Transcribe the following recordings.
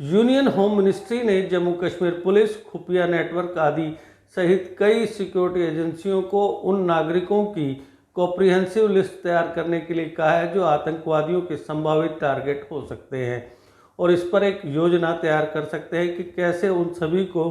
Union home ministry ने Jammu Kashmir police, खुफिया network आदि सहित कई सिक्योरिटी एजेंसियों को उन नागरिकों की कॉम्प्रिहेंसिव लिस्ट तैयार करने के लिए कहा है जो आतंकवादियों के संभावित टारगेट हो सकते हैं और इस पर एक योजना तैयार कर सकते हैं कि कैसे उन सभी को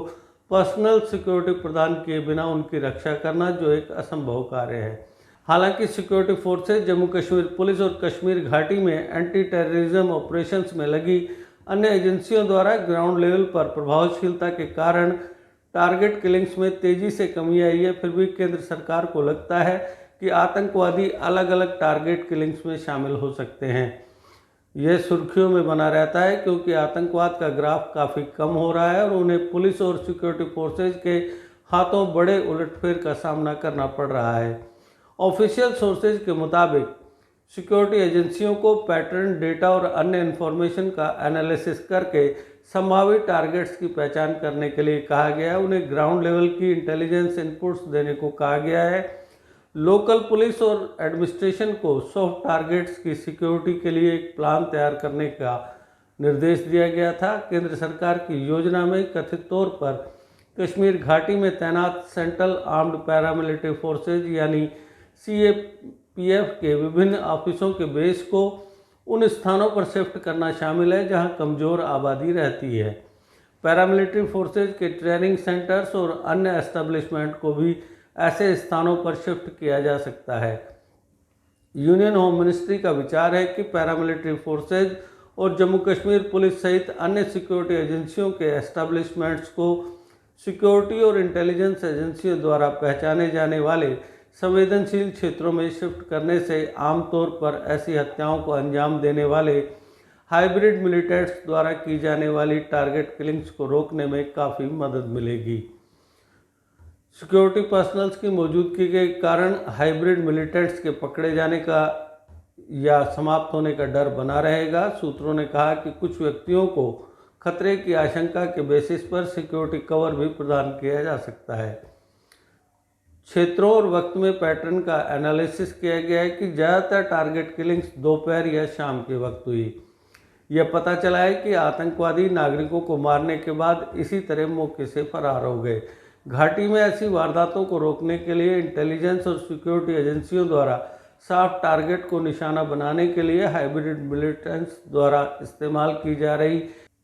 पर्सनल सिक्योरिटी प्रदान किए बिना उनकी रक्षा करना, जो एक असंभव कार्य है। हालांकि security forces, Jammu Kashmir police और कश्मीर घाटी में एंटी टेररिज्म ऑपरेशंस में लगी अन्य एजेंसियों द्वारा ग्राउंड लेवल पर प्रभावशीलता के कारण टारगेट किलिंग्स में तेजी से कमी आई है, फिर भी केंद्र सरकार को लगता है कि आतंकवादी अलग अलग टारगेट किलिंग्स में शामिल हो सकते हैं। यह सुर्खियों में बना रहता है क्योंकि आतंकवाद का ग्राफ काफ़ी कम हो रहा है और उन्हें पुलिस और सिक्योरिटी फोर्सेज के हाथों बड़े उलटफेर का सामना करना पड़ रहा है। ऑफिशियल सोर्सेज के मुताबिक सिक्योरिटी एजेंसियों को पैटर्न, डेटा और अन्य इन्फॉर्मेशन का एनालिसिस करके संभावित टारगेट्स की पहचान करने के लिए कहा गया है। उन्हें ग्राउंड लेवल की इंटेलिजेंस इनपुट्स देने को कहा गया है। लोकल पुलिस और एडमिनिस्ट्रेशन को सॉफ्ट टारगेट्स की सिक्योरिटी के लिए एक प्लान तैयार करने का निर्देश दिया गया था। केंद्र सरकार की योजना में कथित तौर पर कश्मीर घाटी में तैनात सेंट्रल आर्म्ड पैरामिलिट्री फोर्सेज यानी CAPF के विभिन्न ऑफिसों के बेस को उन स्थानों पर शिफ्ट करना शामिल है जहां कमज़ोर आबादी रहती है। पैरामिलिट्री फोर्सेज के ट्रेनिंग सेंटर्स और अन्य एस्टेब्लिशमेंट को भी ऐसे स्थानों पर शिफ्ट किया जा सकता है। यूनियन होम मिनिस्ट्री का विचार है कि पैरामिलिट्री फोर्सेज और जम्मू कश्मीर पुलिस सहित अन्य सिक्योरिटी एजेंसियों के एस्टेब्लिशमेंट्स को सिक्योरिटी और इंटेलिजेंस एजेंसियों द्वारा पहचाने जाने वाले संवेदनशील क्षेत्रों में शिफ्ट करने से आमतौर पर ऐसी हत्याओं को अंजाम देने वाले हाइब्रिड मिलिटेंट्स द्वारा की जाने वाली टारगेट किलिंग्स को रोकने में काफ़ी मदद मिलेगी। सिक्योरिटी पर्सनल्स की मौजूदगी के कारण हाइब्रिड मिलिटेंट्स के पकड़े जाने का या समाप्त होने का डर बना रहेगा। सूत्रों ने कहा कि कुछ व्यक्तियों को खतरे की आशंका के बेसिस पर सिक्योरिटी कवर भी प्रदान किया जा सकता है। क्षेत्रों और वक्त में पैटर्न का एनालिसिस किया गया है कि ज़्यादातर टारगेट किलिंग्स दोपहर या शाम के वक्त हुई। यह पता चला है कि आतंकवादी नागरिकों को मारने के बाद इसी तरह मौके से फरार हो गए। घाटी में ऐसी वारदातों को रोकने के लिए इंटेलिजेंस और सिक्योरिटी एजेंसियों द्वारा सॉफ्ट टारगेट को निशाना बनाने के लिए हाइब्रिड मिलिटेंट्स द्वारा इस्तेमाल की जा रही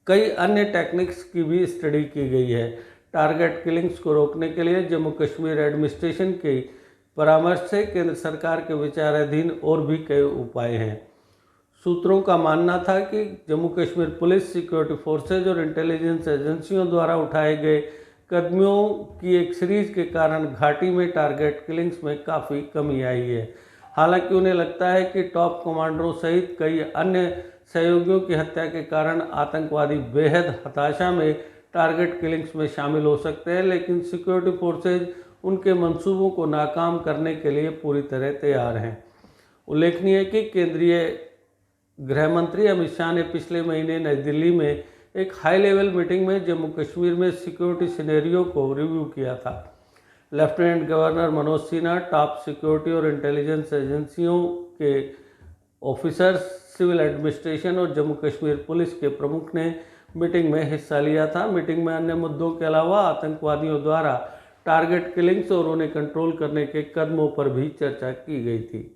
कई अन्य टेक्निक्स की भी स्टडी की गई है। टारगेट किलिंग्स को रोकने के लिए जम्मू कश्मीर एडमिनिस्ट्रेशन के परामर्श से केंद्र सरकार के विचाराधीन और भी कई उपाय हैं। सूत्रों का मानना था कि Jammu Kashmir police, security forces और इंटेलिजेंस एजेंसियों द्वारा उठाए गए कदमों की एक सीरीज के कारण घाटी में टारगेट किलिंग्स में काफ़ी कमी आई है। हालांकि उन्हें लगता है कि टॉप कमांडरों सहित कई अन्य सहयोगियों की हत्या के कारण आतंकवादी बेहद हताशा में टारगेट किलिंग्स में शामिल हो सकते हैं, लेकिन सिक्योरिटी फोर्सेज उनके मंसूबों को नाकाम करने के लिए पूरी तरह तैयार हैं। उल्लेखनीय है कि केंद्रीय गृह मंत्री अमित शाह ने पिछले महीने नई दिल्ली में एक हाई लेवल मीटिंग में जम्मू कश्मीर में सिक्योरिटी सिनेरियो को रिव्यू किया था। Lieutenant governor Manoj Sinha, top security और इंटेलिजेंस एजेंसियों के ऑफिसर्स, सिविल एडमिनिस्ट्रेशन और जम्मू कश्मीर पुलिस के प्रमुख ने मीटिंग में हिस्सा लिया था। मीटिंग में अन्य मुद्दों के अलावा आतंकवादियों द्वारा टारगेट किलिंग्स और उन्हें कंट्रोल करने के कदमों पर भी चर्चा की गई थी।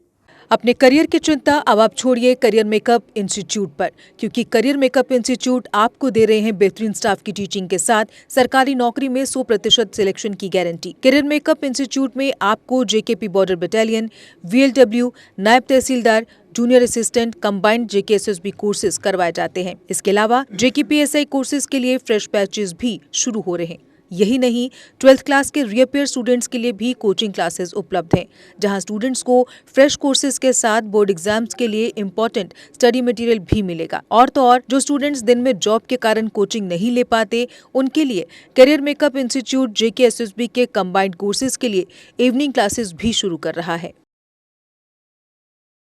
अपने करियर की चिंता अब आप छोड़िए करियर मेकअप इंस्टीट्यूट पर, क्योंकि करियर मेकअप इंस्टीट्यूट आपको दे रहे हैं बेहतरीन स्टाफ की टीचिंग के साथ सरकारी नौकरी में 100% सिलेक्शन की गारंटी। करियर मेकअप इंस्टीट्यूट में आपको JKP बॉर्डर बटालियन, VLW, नायब तहसीलदार, junior assistant, combined JKSSB courses करवाए जाते हैं। इसके अलावा JKPSI कोर्सेज के लिए फ्रेश बैचेज भी शुरू हो रहे हैं। यही नहीं, 12th क्लास के रीअपेयर स्टूडेंट्स के लिए भी कोचिंग क्लासेस उपलब्ध हैं, जहां स्टूडेंट्स को फ्रेश कोर्सेज के साथ बोर्ड एग्जाम्स के लिए इम्पोर्टेंट स्टडी मटेरियल भी मिलेगा। और तो और जो स्टूडेंट्स दिन में जॉब के कारण कोचिंग नहीं ले पाते, उनके लिए करियर मेकअप इंस्टीट्यूट JKSSB के कंबाइंड कोर्सेज के लिए इवनिंग क्लासेस भी शुरू कर रहा है।